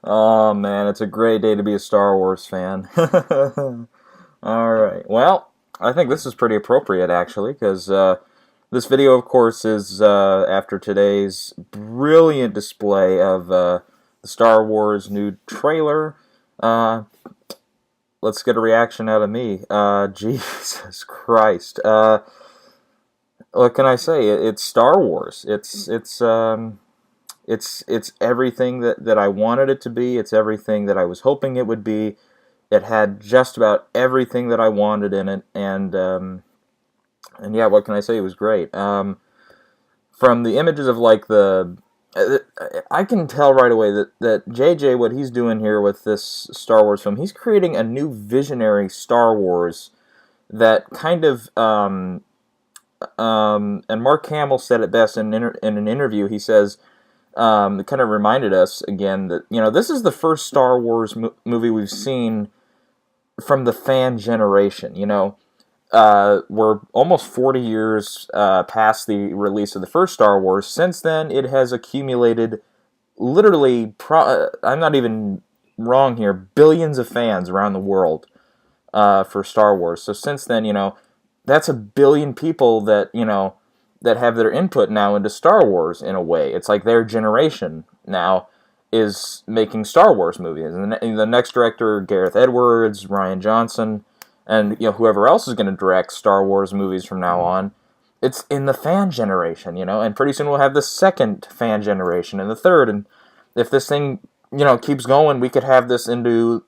Oh man, it's a great day to be a Star Wars fan. All right. Well, I think this is pretty appropriate actually, because this video, of course, is after today's brilliant display of the Star Wars new trailer. Uh, let's get a reaction out of me. Jesus Christ. What can I say? It's Star Wars. It's everything that I wanted it to be. It's everything that I was hoping it would be. It had just about everything that I wanted in it, and yeah, what can I say? It was great. From the images of like I can tell right away that JJ, what he's doing here with this Star Wars film, he's creating a new visionary Star Wars that kind of and Mark Hamill said it best in an interview. He says it kind of reminded us again that this is the first Star Wars movie we've seen from the fan generation. We're almost 40 years past the release of the first Star Wars. Since then, it has accumulated literally, I'm not even wrong here, billions of fans around the world for Star Wars. So since then, that's a billion people that have their input now into Star Wars in a way. It's like their generation now is making Star Wars movies. And the next director, Gareth Edwards, Rian Johnson, and whoever else is going to direct Star Wars movies from now on, it's in the fan generation, and pretty soon we'll have the second fan generation and the third, and if this thing, keeps going, we could have this into,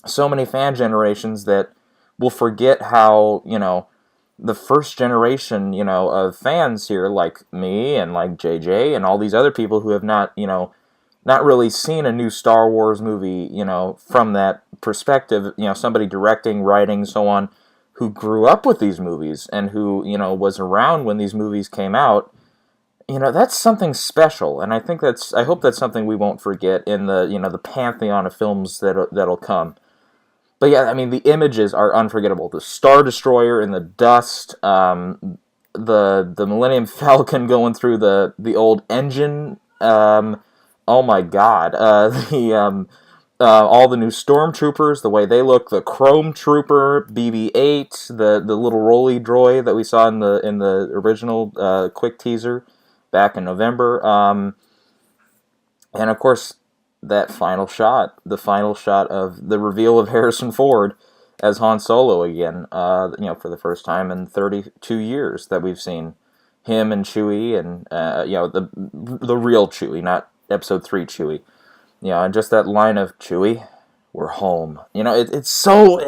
so many fan generations that we'll forget how, the first generation, of fans here, like me and like JJ and all these other people who have not really seen a new Star Wars movie, from that perspective, somebody directing, writing, so on, who grew up with these movies and who, was around when these movies came out, that's something special. And I hope that's something we won't forget in the, the pantheon of films that'll come. But yeah, I mean, the images are unforgettable. The Star Destroyer in the dust, the Millennium Falcon going through the old engine. Oh my God, all the new stormtroopers, the way they look, the Chrome Trooper, BB-8, the little Rolly droid that we saw in the original quick teaser back in November, and of course that final shot, the final shot of the reveal of Harrison Ford as Han Solo again, for the first time in 32 years that we've seen him and Chewie, and the real Chewie, not Episode 3 Chewie. And just that line of Chewie, we're home. It's so.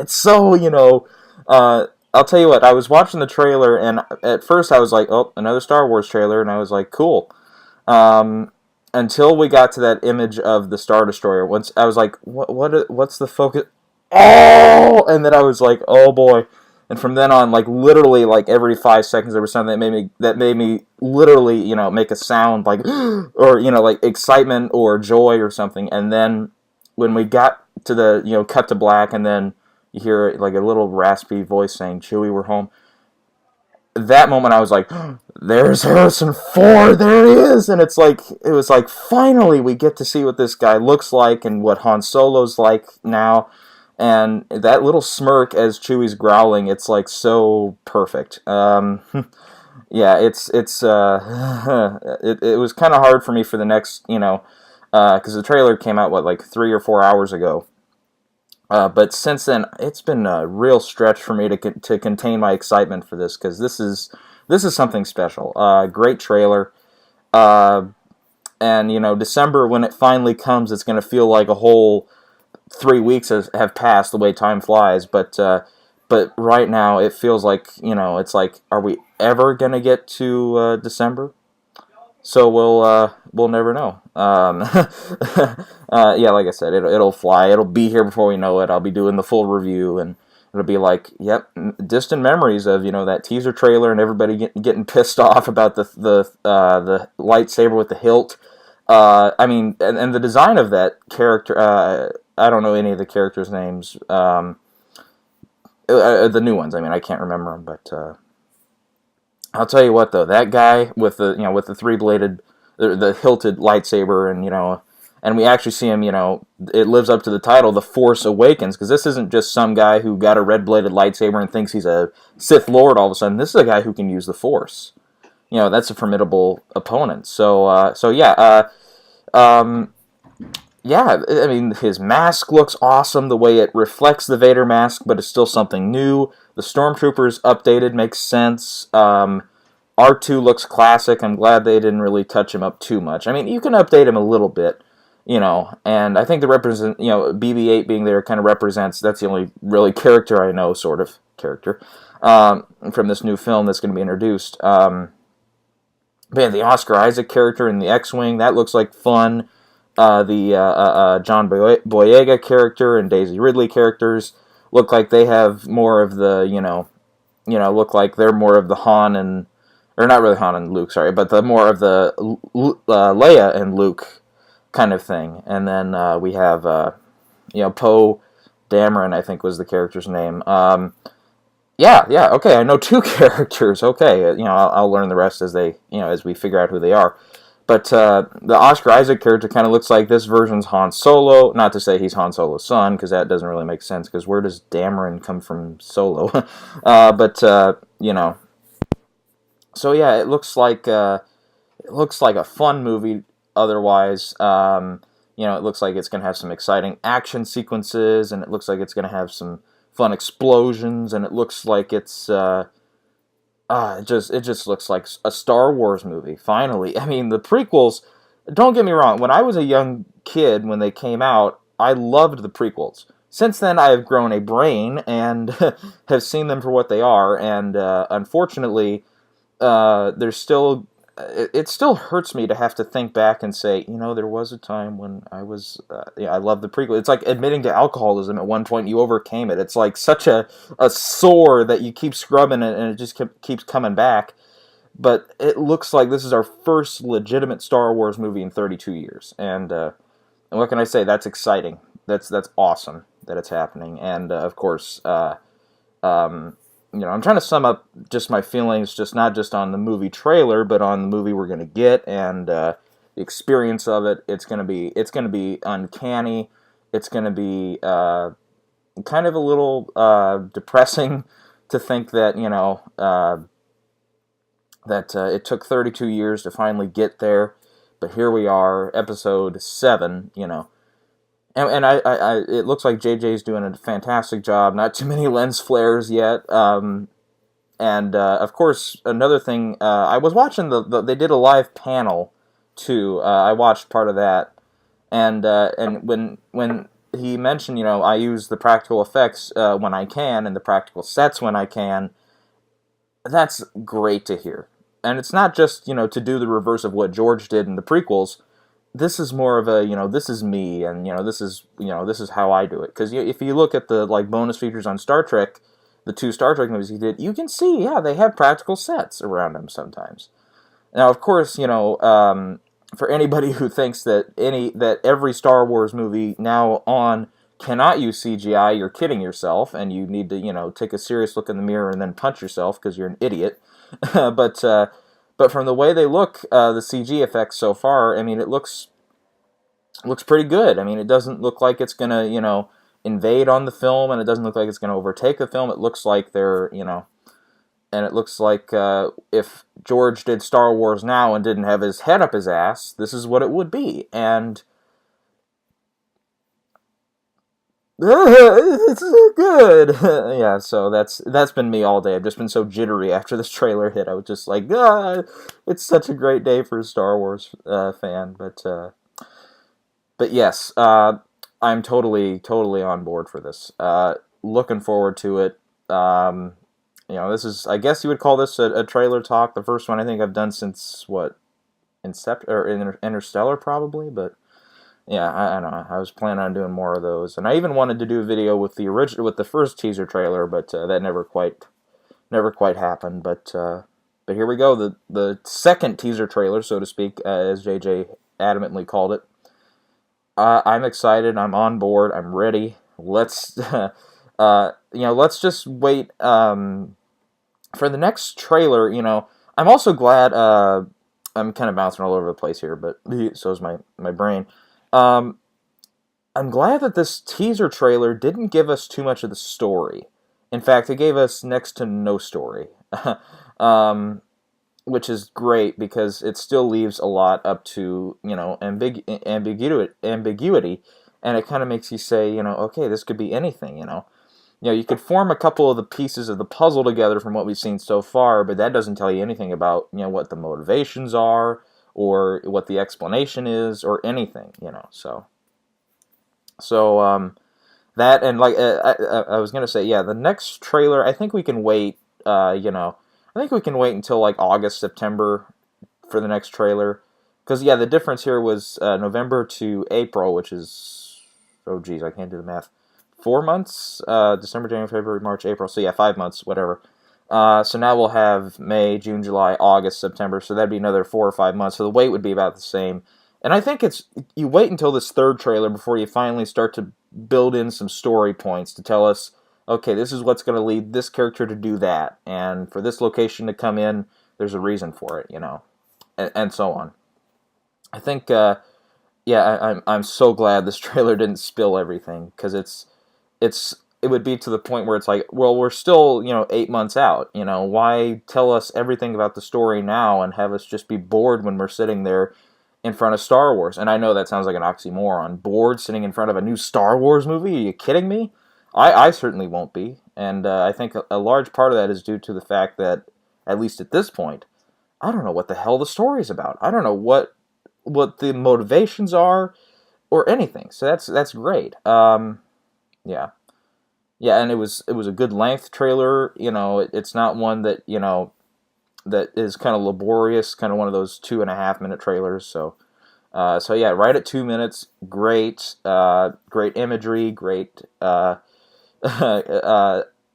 I'll tell you what. I was watching the trailer, and at first I was like, "Oh, another Star Wars trailer," and I was like, "Cool." Until we got to that image of the Star Destroyer, once I was like, What's the focus?" Oh, and then I was like, "Oh boy." And from then on, like literally, like every 5 seconds, there was something that made me literally, make a sound like, or like excitement or joy or something. And then when we got to the, cut to black, and then you hear like a little raspy voice saying, "Chewie, we're home." That moment, I was like, "There's Harrison Ford. There he is!" And it was like, finally, we get to see what this guy looks like and what Han Solo's like now. And that little smirk as Chewie's growling, it's like so perfect. Yeah, it was kind of hard for me for the next, because the trailer came out like 3 or 4 hours ago. But since then, it's been a real stretch for me to contain my excitement for this, because this is something special. Great trailer. And December, when it finally comes, it's going to feel like a whole 3 weeks have passed, the way time flies. But right now it feels like, it's like, are we ever gonna get to December? So we'll never know. Yeah, like I said, it'll fly. It'll be here before we know it. I'll be doing the full review, and it'll be like, yep, distant memories of that teaser trailer and everybody getting pissed off about the lightsaber with the hilt. I mean, and the design of that character. I don't know any of the characters' names. The new ones. I mean, I can't remember them, but I'll tell you what, though, that guy with the three-bladed the hilted lightsaber, and and we actually see him. It lives up to the title, The Force Awakens, because this isn't just some guy who got a red-bladed lightsaber and thinks he's a Sith Lord all of a sudden. This is a guy who can use the Force. That's a formidable opponent. So yeah. Yeah, I mean, his mask looks awesome, the way it reflects the Vader mask, but it's still something new. The Stormtroopers updated makes sense. R2 looks classic. I'm glad they didn't really touch him up too much. I mean, you can update him a little bit, and I think BB-8 being there kind of represents, that's the only really character I know, sort of character, from this new film that's going to be introduced. But yeah, the Oscar Isaac character in the X-Wing, that looks like fun. The John Boyega character and Daisy Ridley characters look like they have more of the, look like they're more of the Han and, or not really Han and Luke, sorry, but the more of the Leia and Luke kind of thing. And then we have, Poe Dameron, I think was the character's name. Yeah, okay, I know 2 characters. Okay, I'll learn the rest as as we figure out who they are. But the Oscar Isaac character kind of looks like this version's Han Solo. Not to say he's Han Solo's son, because that doesn't really make sense, because where does Dameron come from Solo? So yeah, it looks like a fun movie otherwise. It looks like it's going to have some exciting action sequences, and it looks like it's going to have some fun explosions, and it looks like it's... it just looks like a Star Wars movie, finally. I mean, the prequels, don't get me wrong, when I was a young kid, when they came out, I loved the prequels. Since then, I have grown a brain and have seen them for what they are, and unfortunately, there's still... It still hurts me to have to think back and say, there was a time when I was, I love the prequel. It's like admitting to alcoholism at one point, you overcame it. It's like such a sore that you keep scrubbing it and it just keeps coming back. But it looks like this is our first legitimate Star Wars movie in 32 years. And what can I say? That's exciting. That's awesome that it's happening. And, of course, I'm trying to sum up just my feelings, just not just on the movie trailer, but on the movie we're going to get and the experience of it. It's going to be uncanny. It's going to be kind of a little depressing to think that it took 32 years to finally get there, but here we are, episode 7. And it looks like JJ's doing a fantastic job. Not too many lens flares yet. And of course, another thing, I was watching they did a live panel too. I watched part of that, and when he mentioned, I use the practical effects when I can and the practical sets when I can. That's great to hear. And it's not just to do the reverse of what George did in the prequels. This is more of a, this is me, and, this is how I do it. Because if you look at the, bonus features on Star Trek, the 2 Star Trek movies he did, you can see, yeah, they have practical sets around them sometimes. Now, of course, for anybody who thinks that every Star Wars movie now on cannot use CGI, you're kidding yourself, and you need to, take a serious look in the mirror and then punch yourself because you're an idiot. But from the way they look, the CG effects so far, I mean, it looks pretty good. I mean, it doesn't look like it's going to, invade on the film, and it doesn't look like it's going to overtake the film. It looks like they're, and it looks like if George did Star Wars now and didn't have his head up his ass, this is what it would be. And it's good. Yeah, so that's been me all day. I've just been so jittery after this trailer hit. I was just like, it's such a great day for a Star Wars fan. But yes, I'm totally on board for this. Looking forward to it. This is, I guess you would call this a trailer talk. The first one I think I've done since Interstellar probably, but. Yeah, I don't know. I was planning on doing more of those, and I even wanted to do a video with the first teaser trailer, but that never quite happened. But here we go, the second teaser trailer, so to speak, as JJ adamantly called it. I'm excited. I'm on board. I'm ready. Let's let's just wait for the next trailer. I'm also glad. I'm kind of bouncing all over the place here, but so is my brain. Um, I'm glad that this teaser trailer didn't give us too much of the story. In fact, it gave us next to no story, um, which is great because it still leaves a lot up to ambiguity, and it kind of makes you say, okay, this could be anything. You could form a couple of the pieces of the puzzle together from what we've seen so far, but that doesn't tell you anything about what the motivations are or what the explanation is or anything. So that and like I was gonna say, yeah, the next trailer. I think we can wait. I think we can wait until like August, September for the next trailer, because yeah, the difference here was November to April, which is oh geez, I can't do the math. 4 months, December, January, February, March, April. So yeah, 5 months, whatever. So now we'll have May, June, July, August, September. So that'd be another 4 or 5 months. So the wait would be about the same. And I think you wait until this third trailer before you finally start to build in some story points to tell us, okay, this is what's going to lead this character to do that, and for this location to come in, there's a reason for it, and so on. I think, yeah, I'm so glad this trailer didn't spill everything, because it would be to the point where it's like, well, we're still 8 months out. Why tell us everything about the story now and have us just be bored when we're sitting there in front of Star Wars? And I know that sounds like an oxymoron. Bored sitting in front of a new Star Wars movie? Are you kidding me? I certainly won't be. And I think a large part of that is due to the fact that, at least at this point, I don't know what the hell the story is about. I don't know what the motivations are or anything. So that's great. Yeah. Yeah, and it was a good length trailer. It's not one that that is kind of laborious, kind of one of those 2.5 minute trailers. So yeah, right at 2 minutes, great, great imagery, great,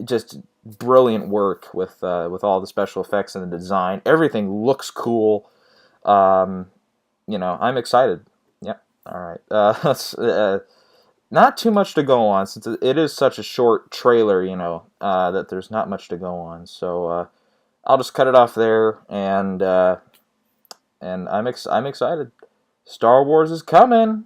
just brilliant work with all the special effects and the design. Everything looks cool. Um, I'm excited. Yeah. All right. Not too much to go on since it is such a short trailer. That there's not much to go on. So I'll just cut it off there, and I'm excited. Star Wars is coming.